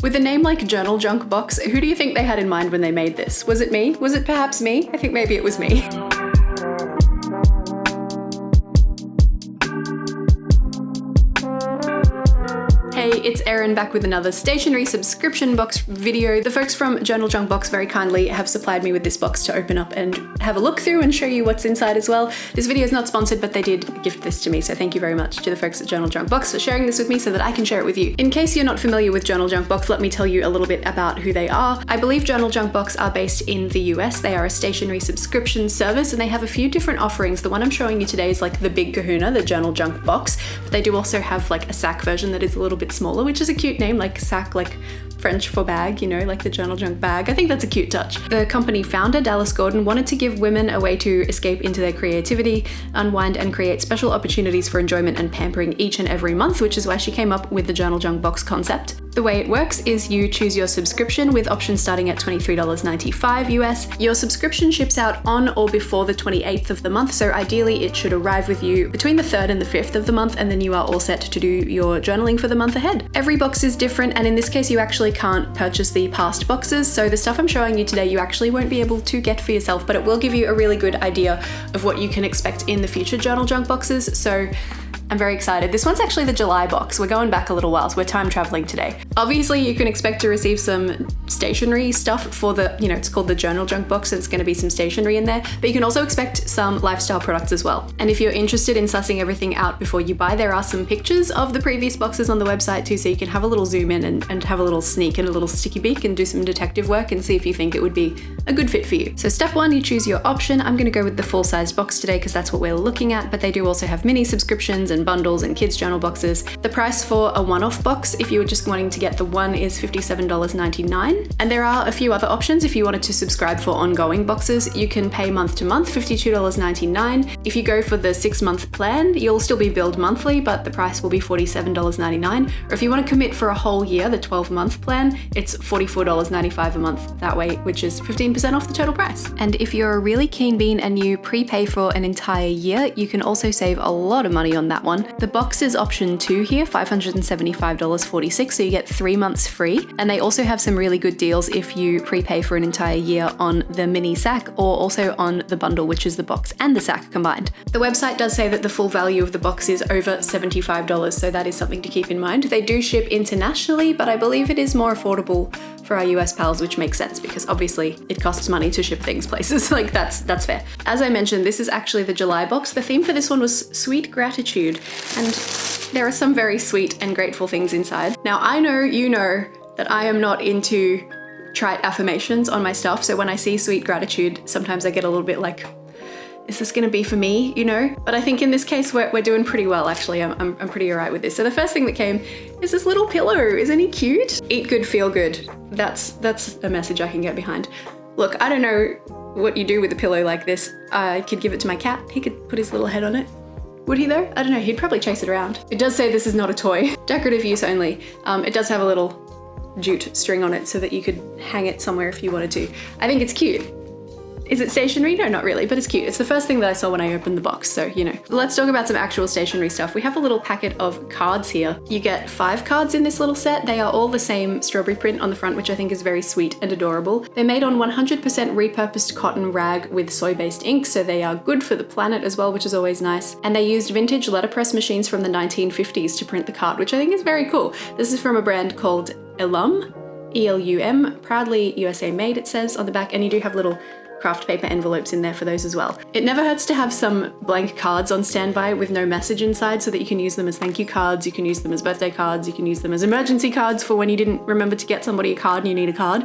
With a name like Journal Junk Box, who do you think they had in mind when they made this? Was it me? Was it perhaps me? I think maybe it was me. Hey, it's Erin back with another stationery subscription box video. The folks from Journal Junk Box very kindly have supplied me with this box to open up and have a look through and show you what's inside as well. This video is not sponsored, but they did gift this to me, so thank you very much to the folks at Journal Junk Box for sharing this with me so that I can share it with you. In case you're not familiar with Journal Junk Box, let me tell you a little bit about who they are. I believe Journal Junk Box are based in the US. They are a stationery subscription service and they have a few different offerings. The one I'm showing you today is like the big kahuna, the Journal Junk Box, but they do also have like a sack version that is a little bit smaller, which is a cute name, like sack, like French for bag, you know, like the Journal Junk bag. I think that's a cute touch. The company founder, Dallas Gordon, wanted to give women a way to escape into their creativity, unwind and create special opportunities for enjoyment and pampering each and every month, which is why she came up with the Journal Junk Box concept. The way it works is you choose your subscription with options starting at $23.95 US. Your subscription ships out on or before the 28th of the month, so ideally it should arrive with you between the 3rd and the 5th of the month, and then you are all set to do your journaling for the month ahead. Every box is different, and in this case you actually can't purchase the past boxes, so the stuff I'm showing you today you actually won't be able to get for yourself, but it will give you a really good idea of what you can expect in the future Journal Junk boxes, so I'm very excited. This one's actually the July box. We're going back a little while, so we're time traveling today. Obviously, you can expect to receive some stationery stuff for the, you know, it's called the Journal Junk Box, and it's going to be some stationery in there, but you can also expect some lifestyle products as well. And if you're interested in sussing everything out before you buy, there are some pictures of the previous boxes on the website too, so you can have a little zoom in and have a little sneak and a little sticky beak and do some detective work and see if you think it would be a good fit for you. So step 1, you choose your option. I'm going to go with the full-sized box today because that's what we're looking at, but they do also have mini subscriptions and bundles and kids journal boxes. The price for a one-off box, if you were just wanting to get the one, is $57.99. And there are a few other options if you wanted to subscribe for ongoing boxes. You can pay month to month, $52.99. If you go for the 6-month plan, you'll still be billed monthly, but the price will be $47.99. Or if you want to commit for a whole year, the 12-month plan, it's $44.95 a month that way, which is 15% off the total price. And if you're a really keen bean and you prepay for an entire year, you can also save a lot of money on that one. The box is option 2 here, $575.46, so you get 3 months free. And they also have some really good deals if you prepay for an entire year on the mini sack or also on the bundle, which is the box and the sack combined. The website does say that the full value of the box is over $75, so that is something to keep in mind. They do ship internationally, but I believe it is more affordable for our US pals, which makes sense because obviously it costs money to ship things places. Like that's fair. As I mentioned, this is actually the July box. The theme for this one was sweet gratitude, and there are some very sweet and grateful things inside. Now I know you know that I am not into trite affirmations on my stuff, so when I see sweet gratitude, sometimes I get a little bit like, is this gonna be for me, you know? But I think in this case, we're doing pretty well, actually. I'm pretty all right with this. So the first thing that came is this little pillow. Isn't he cute? Eat good, feel good. That's a message I can get behind. Look, I don't know what you do with a pillow like this. I could give it to my cat. He could put his little head on it. Would he though? I don't know, he'd probably chase it around. It does say this is not a toy. Decorative use only. It does have a little jute string on it so that you could hang it somewhere if you wanted to. I think it's cute. Is it stationery? No, not really, but it's cute. It's the first thing that I saw when I opened the box, so you know. Let's talk about some actual stationery stuff. We have a little packet of cards here. You get 5 cards in this little set. They are all the same strawberry print on the front, which I think is very sweet and adorable. They're made on 100% repurposed cotton rag with soy-based ink, so they are good for the planet as well, which is always nice. And they used vintage letterpress machines from the 1950s to print the card, which I think is very cool. This is from a brand called Elum, E-L-U-M, proudly USA made, it says on the back, and you do have little craft paper envelopes in there for those as well. It never hurts to have some blank cards on standby with no message inside so that you can use them as thank you cards, you can use them as birthday cards, you can use them as emergency cards for when you didn't remember to get somebody a card and you need a card.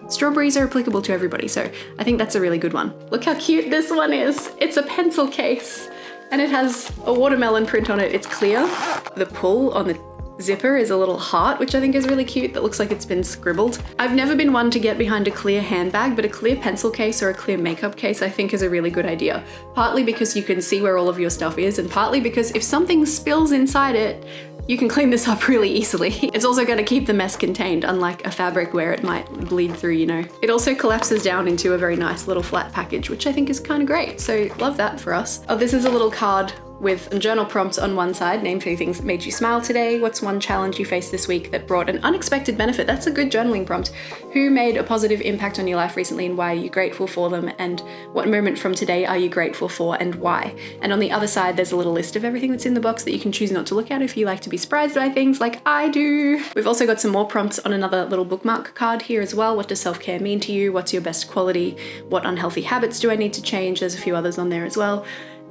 Strawberries are applicable to everybody, so I think that's a really good one. Look how cute this one is. It's a pencil case and it has a watermelon print on it. It's clear. The pull on the zipper is a little heart, which I think is really cute, that looks like it's been scribbled. I've never been one to get behind a clear handbag, but a clear pencil case or a clear makeup case I think is a really good idea. Partly because you can see where all of your stuff is, and partly because if something spills inside it, you can clean this up really easily. It's also going to keep the mess contained, unlike a fabric where it might bleed through, you know. It also collapses down into a very nice little flat package, which I think is kind of great, so love that for us. Oh, this is a little card with journal prompts on one side, name 3 things that made you smile today, what's one challenge you faced this week that brought an unexpected benefit. That's a good journaling prompt. Who made a positive impact on your life recently and why are you grateful for them, and what moment from today are you grateful for and why? And on the other side there's a little list of everything that's in the box that you can choose not to look at if you like to be surprised by things like I do. We've also got some more prompts on another little bookmark card here as well. What does self-care mean to you? What's your best quality? What unhealthy habits do I need to change? There's a few others on there as well.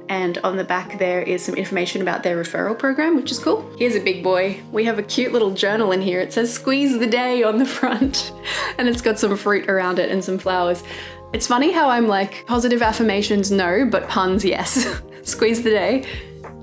And on the back there is some information about their referral program, which is cool. Here's a big boy. We have a cute little journal in here. It says squeeze the day on the front and it's got some fruit around it and some flowers. It's funny how I'm like, positive affirmations no, but puns yes. Squeeze the day,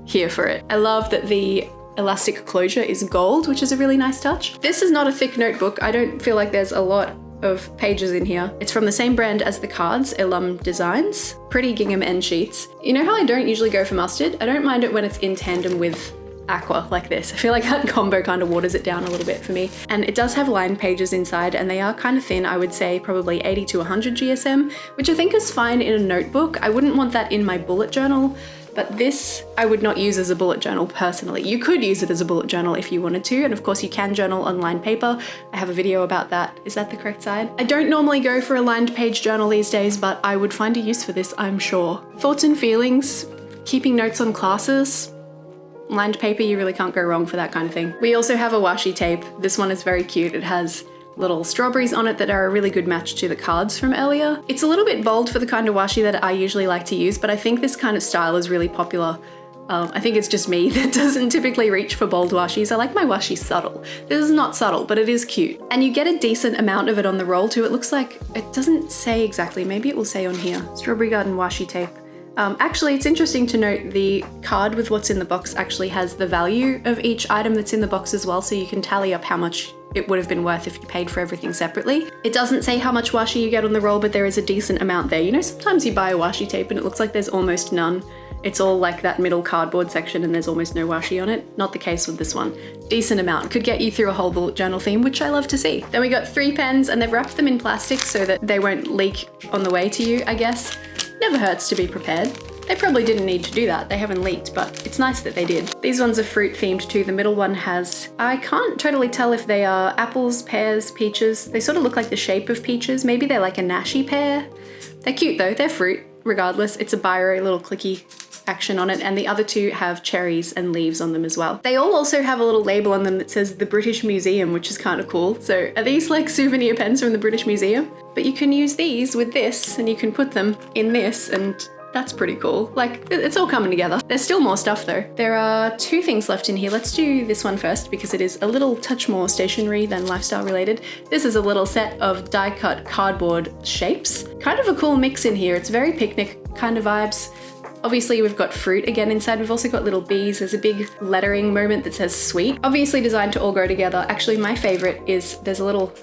here for it. I love that the elastic closure is gold, which is a really nice touch. This is not a thick notebook. I don't feel like there's a lot of pages in here. It's from the same brand as the cards, Alum Designs. Pretty gingham end sheets. You know how I don't usually go for mustard? I don't mind it when it's in tandem with aqua like this. I feel like that combo kind of waters it down a little bit for me. And it does have lined pages inside and they are kind of thin. I would say probably 80 to 100 GSM, which I think is fine in a notebook. I wouldn't want that in my bullet journal. But this I would not use as a bullet journal personally. You could use it as a bullet journal if you wanted to, and of course you can journal on lined paper. I have a video about that. Is that the correct side? I don't normally go for a lined page journal these days, but I would find a use for this, I'm sure. Thoughts and feelings, keeping notes on classes. Lined paper, you really can't go wrong for that kind of thing. We also have a washi tape. This one is very cute. It has little strawberries on it that are a really good match to the cards from earlier. It's a little bit bold for the kind of washi that I usually like to use, but I think this kind of style is really popular. I think it's just me that doesn't typically reach for bold washis. I like my washi subtle. This is not subtle, but it is cute. And you get a decent amount of it on the roll too. It looks like, it doesn't say exactly, maybe it will say on here, Strawberry Garden washi tape. Actually, it's interesting to note the card with what's in the box actually has the value of each item that's in the box as well, so you can tally up how much it would have been worth if you paid for everything separately. It doesn't say how much washi you get on the roll, but there is a decent amount there. You know, sometimes you buy a washi tape and it looks like there's almost none. It's all like that middle cardboard section and there's almost no washi on it. Not the case with this one. Decent amount. Could get you through a whole bullet journal theme, which I love to see. Then we got 3 pens and they've wrapped them in plastic so that they won't leak on the way to you, I guess. Never hurts to be prepared. They probably didn't need to do that, they haven't leaked, but it's nice that they did. These ones are fruit themed too. The middle one has, I can't totally tell if they are apples, pears, peaches. They sort of look like the shape of peaches. Maybe they're like a nashi pear. They're cute though, they're fruit regardless. It's a biro, little clicky action on it, and the other 2 have cherries and leaves on them as well. They all also have a little label on them that says the British Museum, which is kind of cool. So are these like souvenir pens from the British Museum? But you can use these with this and you can put them in this, and that's pretty cool. Like, it's all coming together. There's still more stuff though. There are 2 things left in here. Let's do this one first because it is a little touch more stationery than lifestyle related. This is a little set of die cut cardboard shapes. Kind of a cool mix in here. It's very picnic kind of vibes. Obviously we've got fruit again inside. We've also got little bees. There's a big lettering moment that says sweet. Obviously designed to all go together. Actually, my favorite is, there's a little,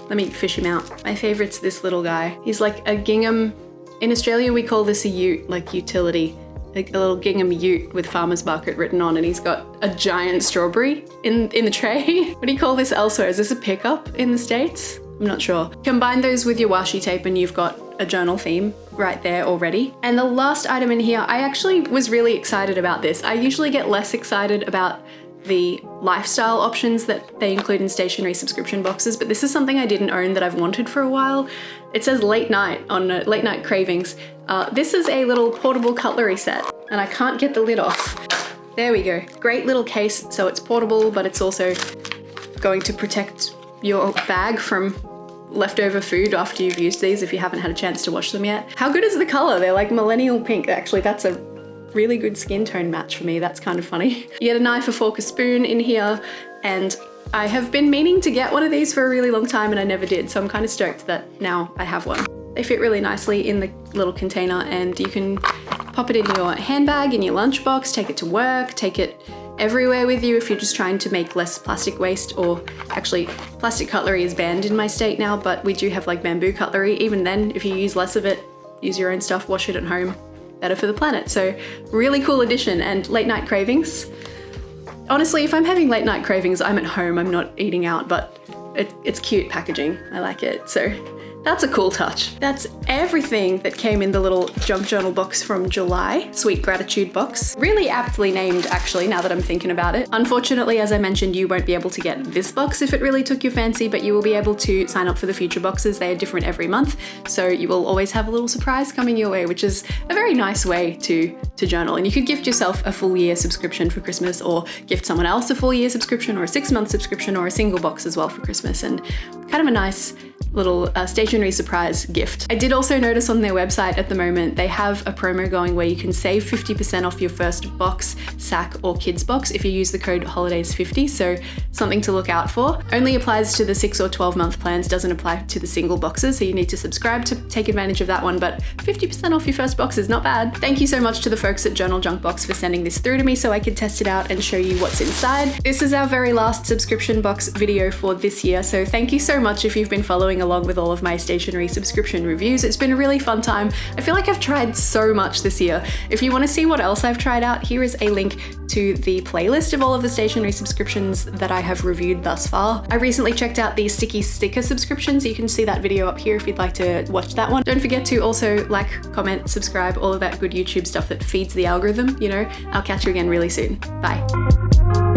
let me fish him out. My favorite's this little guy. He's like a gingham. In Australia, we call this a ute, like utility, like a little gingham ute with farmer's market written on, and he's got a giant strawberry in the tray. What do you call this elsewhere? Is this a pickup in the States? I'm not sure. Combine those with your washi tape and you've got a journal theme right there already. And the last item in here, I actually was really excited about this. I usually get less excited about the lifestyle options that they include in stationery subscription boxes, but this is something I didn't own that I've wanted for a while. It says late night on Late Night Cravings. This is a little portable cutlery set and I can't get the lid off. There we go. Great little case, so it's portable, but it's also going to protect your bag from leftover food after you've used these if you haven't had a chance to wash them yet. How good is the color? They're like millennial pink. Actually, that's a really good skin tone match for me. That's kind of funny. You get a knife, a fork, a spoon in here, and I have been meaning to get one of these for a really long time and I never did, so I'm kind of stoked that now I have one. They fit really nicely in the little container and you can pop it in your handbag, in your lunchbox, take it to work, take it everywhere with you if you're just trying to make less plastic waste. Or actually, plastic cutlery is banned in my state now, but we do have like bamboo cutlery. Even then, if you use less of it, use your own stuff, wash it at home, better for the planet. So really cool addition. And Late Night Cravings. Honestly, if I'm having late night cravings, I'm at home, I'm not eating out, but it's cute packaging. I like it. So That's a cool touch. That's everything that came in the little junk journal box from July. Sweet gratitude box. Really aptly named, actually, now that I'm thinking about it. Unfortunately, as I mentioned, you won't be able to get this box if it really took your fancy, but you will be able to sign up for the future boxes. They are different every month, so you will always have a little surprise coming your way, which is a very nice way to journal. And you could gift yourself a full year subscription for Christmas, or gift someone else a full year subscription, or a 6-month subscription, or a single box as well for Christmas, and kind of a nice little stationery surprise gift. I did also notice on their website at the moment, they have a promo going where you can save 50% off your first box, sack, or kids box if you use the code HOLIDAYS50, so something to look out for. Only applies to the 6 or 12-month plans, doesn't apply to the single boxes, so you need to subscribe to take advantage of that one, but 50% off your first box is not bad. Thank you so much to the folks at Journal Junk Box for sending this through to me so I could test it out and show you what's inside. This is our very last subscription box video for this year, so thank you so much if you've been following along with all of my stationery subscription reviews. It's been a really fun time. I feel like I've tried so much this year. If you want to see what else I've tried out, here is a link to the playlist of all of the stationery subscriptions that I have reviewed thus far. I recently checked out the sticky sticker subscription, so you can see that video up here if you'd like to watch that one. Don't forget to also like, comment, subscribe, all of that good YouTube stuff that feeds the algorithm, you know. I'll catch you again really soon. Bye.